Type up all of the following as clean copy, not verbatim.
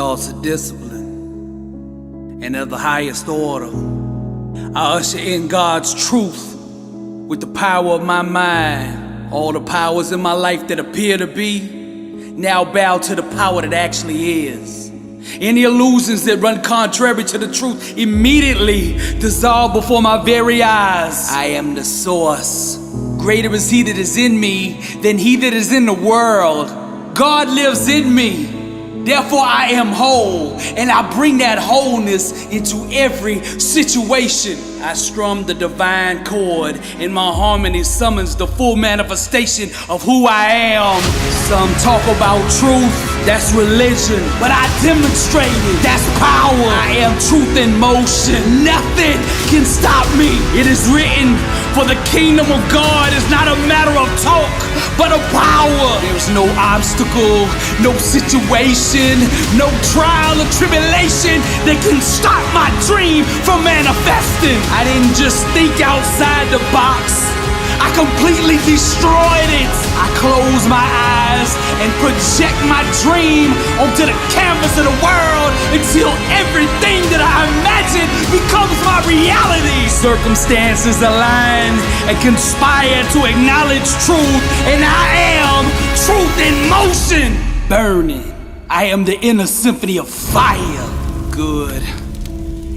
results of discipline, and of the highest order. I usher in God's truth with the power of my mind. All the powers in my life that appear to be now bow to the power that actually is. Any illusions that run contrary to the truth immediately dissolve before my very eyes. I am the source. Greater is he that is in me than he that is in the world. God lives in me. Therefore I am whole, and I bring that wholeness into every situation. I strum the divine chord, and my harmony summons the full manifestation of who I am. Some talk about truth, that's religion, but I demonstrate it, that's power. I am truth in motion, nothing can stop me. It is written, for the kingdom of God is not a matter of talk, but of power. There's no obstacle, no situation, no trial or tribulation that can stop my dream from manifesting. I didn't just think outside the box, I completely destroyed it. I close my eyes and project my dream onto the canvas of the world until everything that I imagine becomes my reality. Circumstances align and conspire to acknowledge truth, and I am truth in motion. Burning, I am the inner symphony of fire. Good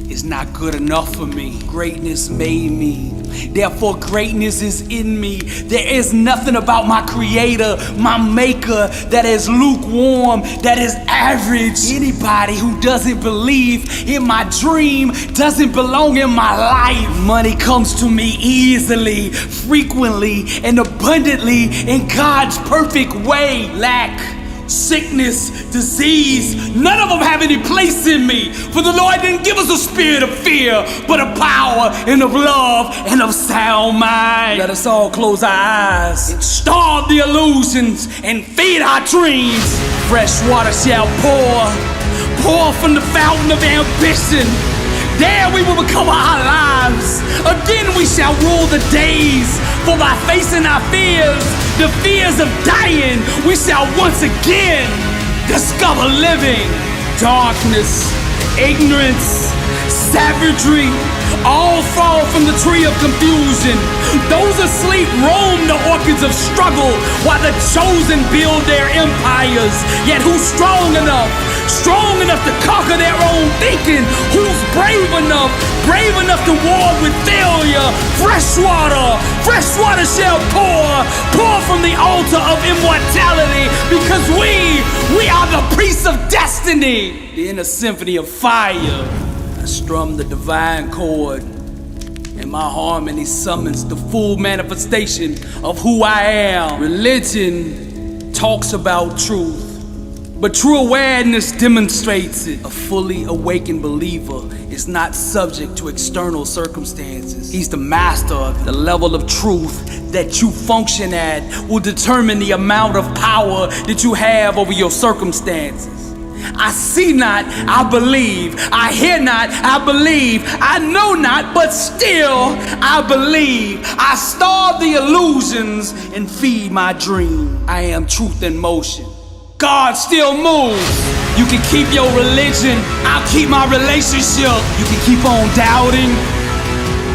is not good enough for me. Greatness made me. Therefore, greatness is in me. There is nothing about my creator, my maker, that is lukewarm, that is average. Anybody who doesn't believe in my dream doesn't belong in my life. Money comes to me easily, frequently, and abundantly in God's perfect way. Lack, sickness, disease, none of them have any place in me. For the Lord didn't give us a spirit of fear, but of power and of love and of sound mind. Let us all close our eyes and starve the illusions and feed our dreams. Fresh water shall pour from the fountain of ambition. There we will become our lives. Again we shall rule the days. For by facing our fears, the fears of dying, we shall once again discover living. Darkness, ignorance, savagery, all fall from the tree of confusion. Those asleep roam the orchards of struggle, while the chosen build their empires. Yet who's strong enough to conquer their own thinking? Who's brave enough to war with failure? Fresh water shall pour from the altar of immortality, because we are the priests of destiny. The inner symphony of fire. I strum the divine chord, and my harmony summons the full manifestation of who I am. Religion talks about truth, but true awareness demonstrates it. A fully awakened believer is not subject to external circumstances. He's the master of it. The level of truth that you function at will determine the amount of power that you have over your circumstances. I see not, I believe. I hear not, I believe. I know not, but still I believe. I starve the illusions and feed my dream. I am truth in motion. God still moves. You can keep your religion, I'll keep my relationship. You can keep on doubting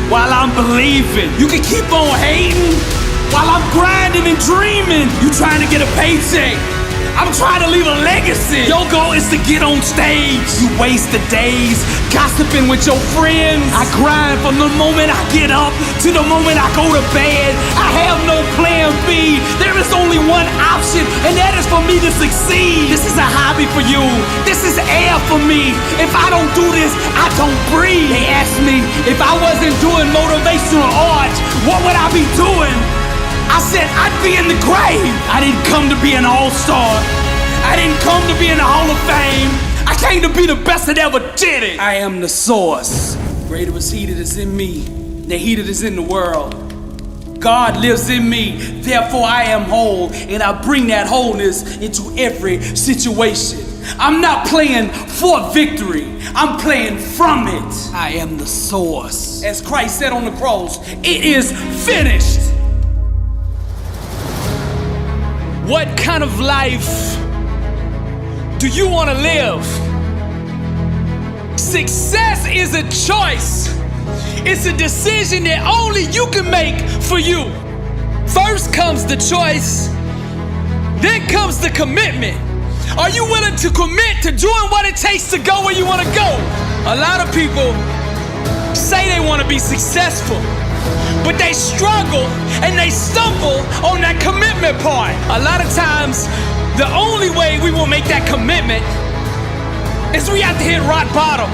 while I'm believing. You can keep on hating while I'm grinding and dreaming. You trying to get a paycheck, I'm trying to leave a legacy. Your goal is to get on stage. You waste the days gossiping with your friends. I grind from the moment I get up to the moment I go to bed. I have no plan B. There is only one option, and that is for me to succeed. This is a hobby for you. This is air for me. If I don't do this, I don't breathe. They asked me if I wasn't doing motivational art, what would I be doing? I said I'd be in the grave. I didn't come to be an all-star. I didn't come to be in the Hall of Fame. I came to be the best that ever did it. I am the source. Greater is he that is in me than he that is in the world. God lives in me, therefore I am whole, and I bring that wholeness into every situation. I'm not playing for victory, I'm playing from it. I am the source. As Christ said on the cross, it is finished. What kind of life do you want to live? Success is a choice. It's a decision that only you can make for you. First comes the choice, then comes the commitment. Are you willing to commit to doing what it takes to go where you want to go? A lot of people say they want to be successful, but they struggle and they stumble on that commitment part. A lot of times, the only way we will make that commitment is we have to hit rock bottom.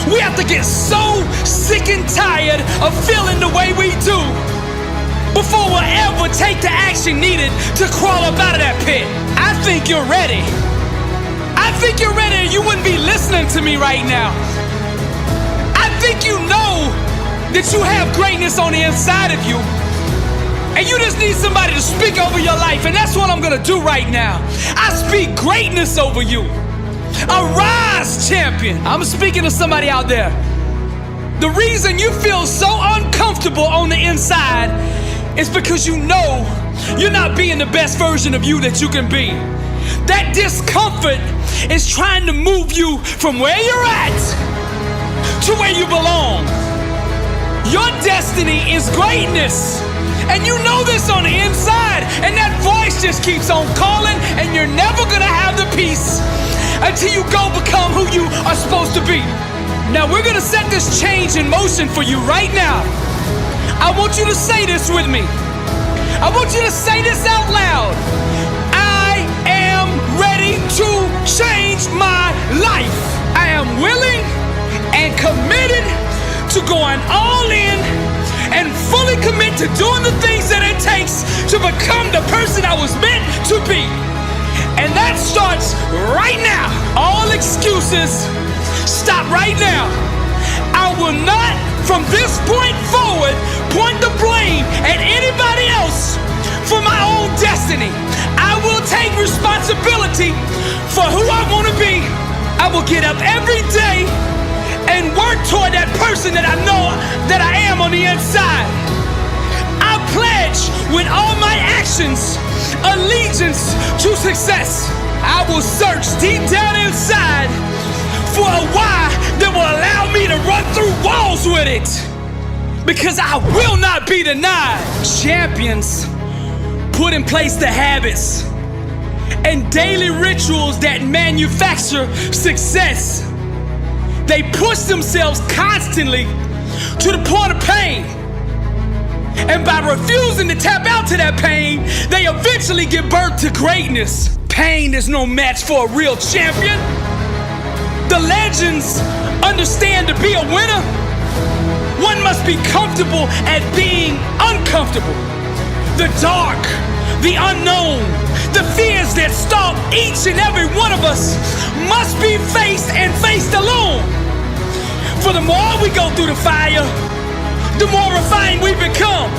We have to get so sick and tired of feeling the way we do before we'll ever take the action needed to crawl up out of that pit. I think you're ready. I think you're ready, or you wouldn't be listening to me right now. I think you know that you have greatness on the inside of you, and you just need somebody to speak over your life, and that's what I'm gonna do right now. I speak greatness over you. Arise, champion. I'm speaking to somebody out there. The reason you feel so uncomfortable on the inside is because you know you're not being the best version of you that you can be. That discomfort is trying to move you from where you're at to where you belong. Your destiny is greatness, and you know this on the inside, and that voice just keeps on calling, and you're never gonna have the peace until you go become who you are supposed to be. Now we're gonna set this change in motion for you right now. I want you to say this with me. I want you to say this out loud. I am ready to change my life. I am willing and committed to going all in and fully commit to doing the things that it takes to become the person I was meant to be. And that starts right now. All excuses stop right now. I will not, from this point forward, point the blame at anybody else for my own destiny. I will take responsibility for who I want to be. I will get up every day and work toward that person that I know that I am on the inside. I pledge with all my actions allegiance to success. I will search deep down inside for a why that will allow me to run through walls with it, because I will not be denied. Champions put in place the habits and daily rituals that manufacture success. They push themselves constantly to the point of pain. And by refusing to tap out to that pain, they eventually give birth to greatness. Pain is no match for a real champion. The legends understand to be a winner, one must be comfortable at being uncomfortable. The dark, the unknown, the fears that stalk each and every one of us must be faced and faced alone. For the more we go through the fire, the more refined we become.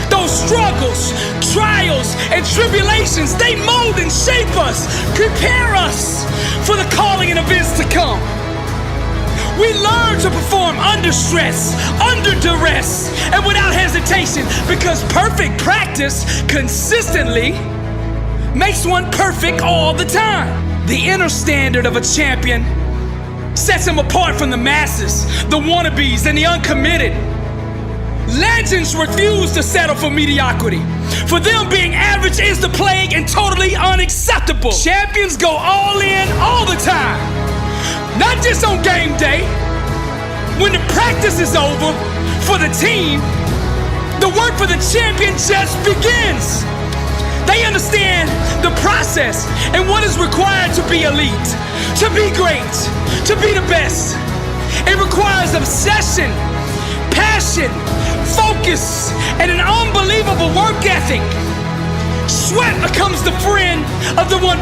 Those struggles, trials, and tribulations, they mold and shape us, prepare us for the calling and events to come. We learn to perform under stress, under duress, and without hesitation, because perfect practice consistently makes one perfect all the time. The inner standard of a champion sets him apart from the masses, the wannabes, and the uncommitted. Legends refuse to settle for mediocrity. For them, being average is the plague and totally unacceptable. Champions go all in all the time. Not just on game day. When the practice is over for the team, the work for the champion just begins. They understand the process and what is required to be elite, to be great, to be the best. It requires obsession, passion, focus, and an unbelievable work ethic. Sweat becomes the friend of the 1%.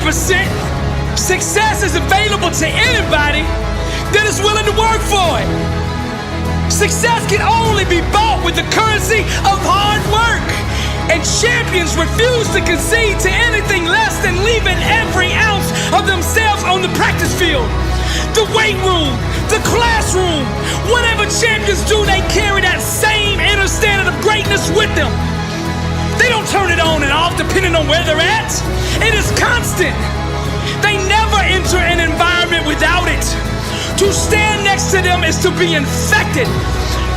Success is available to anybody that is willing to work for it. Success can only be bought with the currency of hard work. And champions refuse to concede to anything less than leaving every ounce of themselves on the practice field. The weight room, the classroom, whatever champions do, they carry that same inner standard of greatness with them. They don't turn it on and off depending on where they're at. It is constant. They never enter an environment without it. To stand next next to them is to be infected.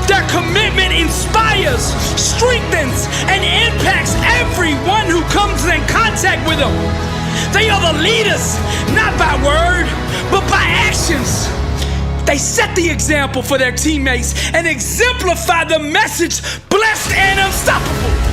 Their commitment inspires, strengthens, and impacts everyone who comes in contact with them. They are the leaders, not by word, but by actions. They set the example for their teammates and exemplify the message, blessed and unstoppable.